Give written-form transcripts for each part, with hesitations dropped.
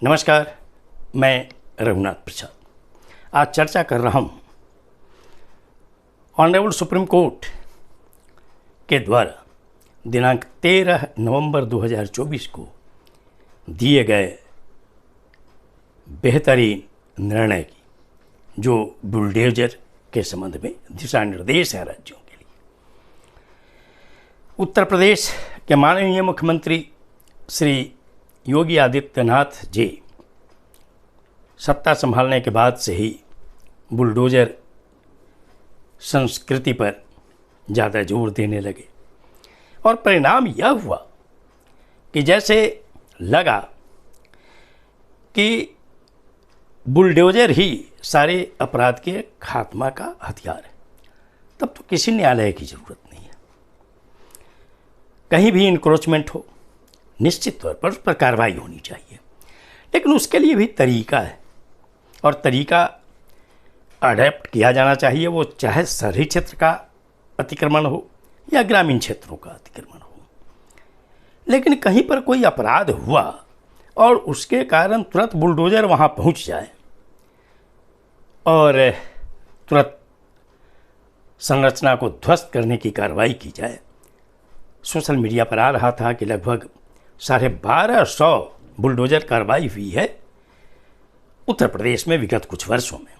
नमस्कार, मैं रघुनाथ प्रसाद आज चर्चा कर रहा हूँ ऑनरेबल सुप्रीम कोर्ट के द्वारा दिनांक 13 नवंबर 2024 को दिए गए बेहतरीन निर्णय की, जो बुलडोजर के संबंध में दिशा निर्देश है राज्यों के लिए। उत्तर प्रदेश के माननीय मुख्यमंत्री श्री योगी आदित्यनाथ जी सत्ता संभालने के बाद से ही बुलडोजर संस्कृति पर ज़्यादा जोर देने लगे और परिणाम यह हुआ कि जैसे लगा कि बुलडोजर ही सारे अपराध के खात्मा का हथियार है, तब तो किसी न्यायालय की ज़रूरत नहीं है। कहीं भी इंक्रोचमेंट हो, निश्चित तौर पर उस पर कार्रवाई होनी चाहिए, लेकिन उसके लिए भी तरीका है और तरीका अडेप्ट किया जाना चाहिए। वो चाहे शहरी क्षेत्र का अतिक्रमण हो या ग्रामीण क्षेत्रों का अतिक्रमण हो, लेकिन कहीं पर कोई अपराध हुआ और उसके कारण तुरंत बुलडोजर वहाँ पहुँच जाए और तुरंत संरचना को ध्वस्त करने की कार्रवाई की जाए। सोशल मीडिया पर आ रहा था कि लगभग 1250 बुलडोजर कार्रवाई हुई है उत्तर प्रदेश में विगत कुछ वर्षों में।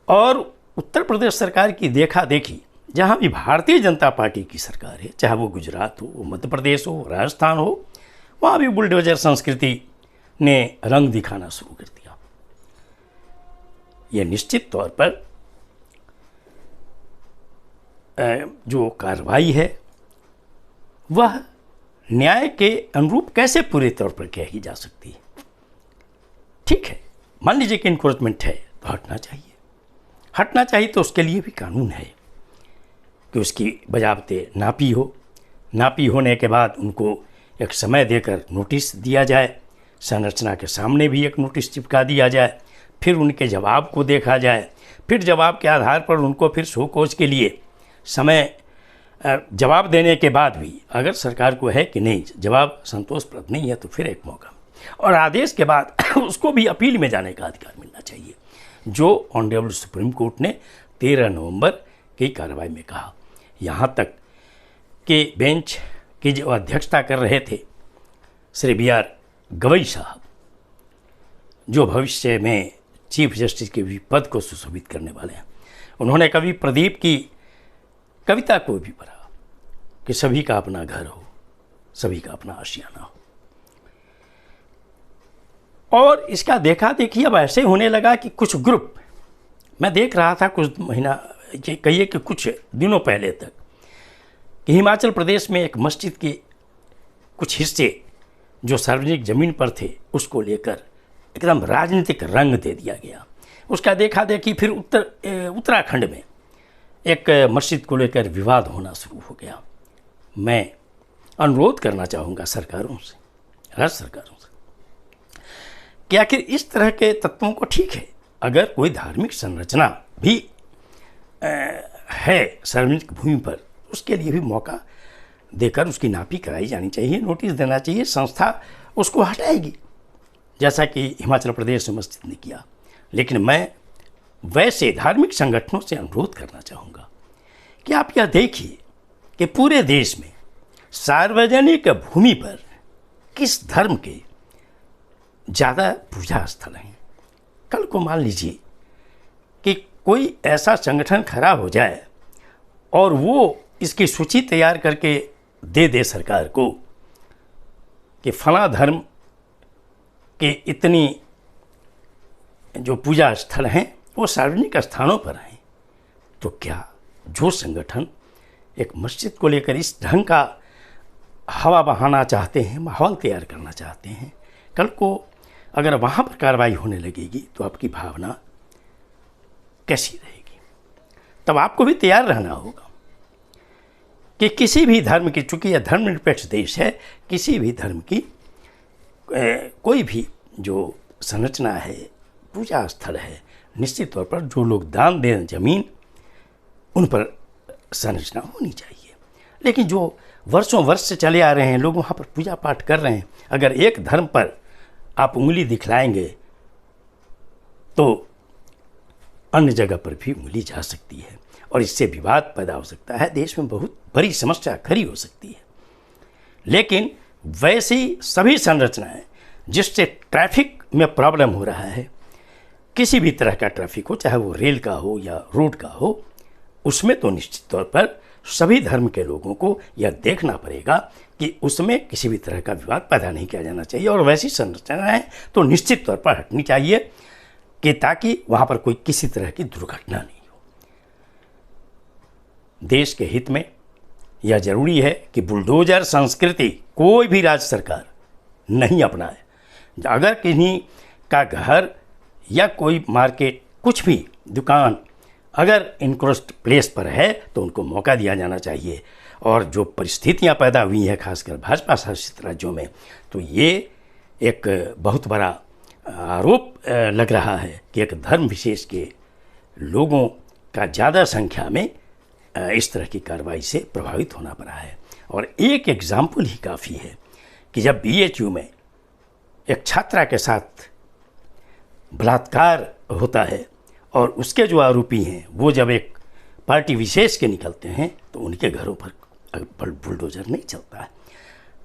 और उत्तर प्रदेश सरकार की देखा देखी, जहाँ भी भारतीय जनता पार्टी की सरकार है, चाहे वो गुजरात हो, मध्य प्रदेश हो, राजस्थान हो, वहाँ भी बुलडोजर संस्कृति ने रंग दिखाना शुरू कर दिया। ये निश्चित तौर पर जो कार्रवाई है वह न्याय के अनुरूप कैसे पूरे तौर पर कही जा सकती है। ठीक है, मान लीजिए कि इनक्रोचमेंट है तो हटना चाहिए तो उसके लिए भी कानून है कि उसकी बजावते नापी होने के बाद उनको एक समय देकर नोटिस दिया जाए, संरचना के सामने भी एक नोटिस चिपका दिया जाए, फिर उनके जवाब को देखा जाए, फिर जवाब के आधार पर उनको फिर शोकॉज के लिए समय जवाब देने के बाद भी अगर सरकार को है कि नहीं जवाब संतोषप्रद नहीं है तो फिर एक मौका, और आदेश के बाद उसको भी अपील में जाने का अधिकार मिलना चाहिए, जो ऑनरेबल सुप्रीम कोर्ट ने 13 नवंबर की कार्रवाई में कहा। यहाँ तक कि बेंच की जो अध्यक्षता कर रहे थे श्री BR गवई साहब, जो भविष्य में चीफ जस्टिस के भी पद को सुशोभित करने वाले हैं, उन्होंने कवि प्रदीप की कविता को भी पढ़ा कि सभी का अपना घर हो, सभी का अपना आशियाना हो। और इसका देखा देखी अब ऐसे होने लगा कि कुछ ग्रुप, मैं देख रहा था कुछ महीना, कहिए कि कुछ दिनों पहले तक, कि हिमाचल प्रदेश में एक मस्जिद के कुछ हिस्से जो सार्वजनिक ज़मीन पर थे उसको लेकर एकदम राजनीतिक रंग दे दिया गया। उसका देखा देखी फिर उत्तराखंड में एक मस्जिद को लेकर विवाद होना शुरू हो गया। मैं अनुरोध करना चाहूँगा सरकारों से, राज्य सरकारों से, कि आखिर इस तरह के तत्वों को, ठीक है अगर कोई धार्मिक संरचना भी है सार्वजनिक भूमि पर, उसके लिए भी मौका देकर उसकी नापी कराई जानी चाहिए, नोटिस देना चाहिए, संस्था उसको हटाएगी, जैसा कि हिमाचल प्रदेश में मस्जिद ने किया। लेकिन मैं वैसे धार्मिक संगठनों से अनुरोध करना चाहूँगा कि आप यह देखिए कि पूरे देश में सार्वजनिक भूमि पर किस धर्म के ज़्यादा पूजा स्थल हैं। कल को मान लीजिए कि कोई ऐसा संगठन खड़ा हो जाए और वो इसकी सूची तैयार करके दे सरकार को कि फला धर्म के इतनी जो पूजा स्थल हैं वो सार्वजनिक स्थानों पर हैं, तो क्या जो संगठन एक मस्जिद को लेकर इस ढंग का हवा बहाना चाहते हैं, माहौल तैयार करना चाहते हैं, कल को अगर वहाँ पर कार्रवाई होने लगेगी तो आपकी भावना कैसी रहेगी। तब आपको भी तैयार रहना होगा कि किसी भी धर्म की, चूँकि यह धर्मनिरपेक्ष देश है, किसी भी धर्म की कोई भी जो संरचना है, पूजा स्थल है, निश्चित तौर पर जो लोग दान दें ज़मीन, उन पर संरचना होनी चाहिए। लेकिन जो वर्षों वर्ष से चले आ रहे हैं, लोग वहाँ पर पूजा पाठ कर रहे हैं, अगर एक धर्म पर आप उंगली दिखलाएंगे तो अन्य जगह पर भी उंगली जा सकती है और इससे विवाद पैदा हो सकता है, देश में बहुत बड़ी समस्या खड़ी हो सकती है। लेकिन वैसी सभी संरचनाएं जिससे ट्रैफिक में प्रॉब्लम हो रहा है, किसी भी तरह का ट्रैफिक हो, चाहे वो रेल का हो या रोड का हो, उसमें तो निश्चित तौर पर सभी धर्म के लोगों को यह देखना पड़ेगा कि उसमें किसी भी तरह का विवाद पैदा नहीं किया जाना चाहिए और वैसी संरचनाएं तो निश्चित तौर पर हटनी चाहिए कि ताकि वहाँ पर कोई किसी तरह की दुर्घटना नहीं हो। देश के हित में यह जरूरी है कि बुलडोजर संस्कृति कोई भी राज्य सरकार नहीं अपनाए। अगर किन्हीं का घर या कोई मार्केट, कुछ भी दुकान अगर इनक्रोच्ड प्लेस पर है तो उनको मौका दिया जाना चाहिए। और जो परिस्थितियां पैदा हुई हैं खासकर भाजपा शासित राज्यों में, तो ये एक बहुत बड़ा आरोप लग रहा है कि एक धर्म विशेष के लोगों का ज़्यादा संख्या में इस तरह की कार्रवाई से प्रभावित होना पड़ा है। और एक एग्जाम्पल ही काफ़ी है कि जब BHU में एक छात्रा के साथ बलात्कार होता है और उसके जो आरोपी हैं वो जब एक पार्टी विशेष के निकलते हैं तो उनके घरों पर बुलडोजर नहीं चलता है।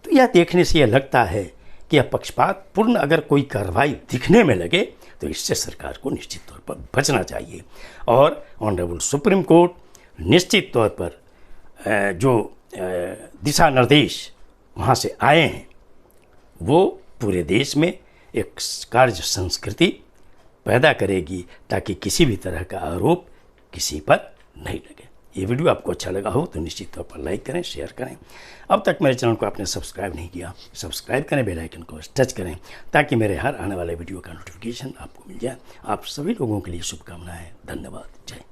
तो यह देखने से यह लगता है कि यह पक्षपातपूर्ण अगर कोई कार्रवाई दिखने में लगे तो इससे सरकार को निश्चित तौर पर बचना चाहिए। और ऑनरेबल सुप्रीम कोर्ट निश्चित तौर पर जो दिशा निर्देश वहाँ से आए हैं वो पूरे देश में एक कार्य संस्कृति पैदा करेगी ताकि किसी भी तरह का आरोप किसी पर नहीं लगे। ये वीडियो आपको अच्छा लगा हो तो निश्चित तौर पर लाइक करें, शेयर करें। अब तक मेरे चैनल को आपने सब्सक्राइब नहीं किया, सब्सक्राइब करें, बेल आइकन को टच करें ताकि मेरे हर आने वाले वीडियो का नोटिफिकेशन आपको मिल जाए। आप सभी लोगों के लिए शुभकामनाएं। धन्यवाद। जय।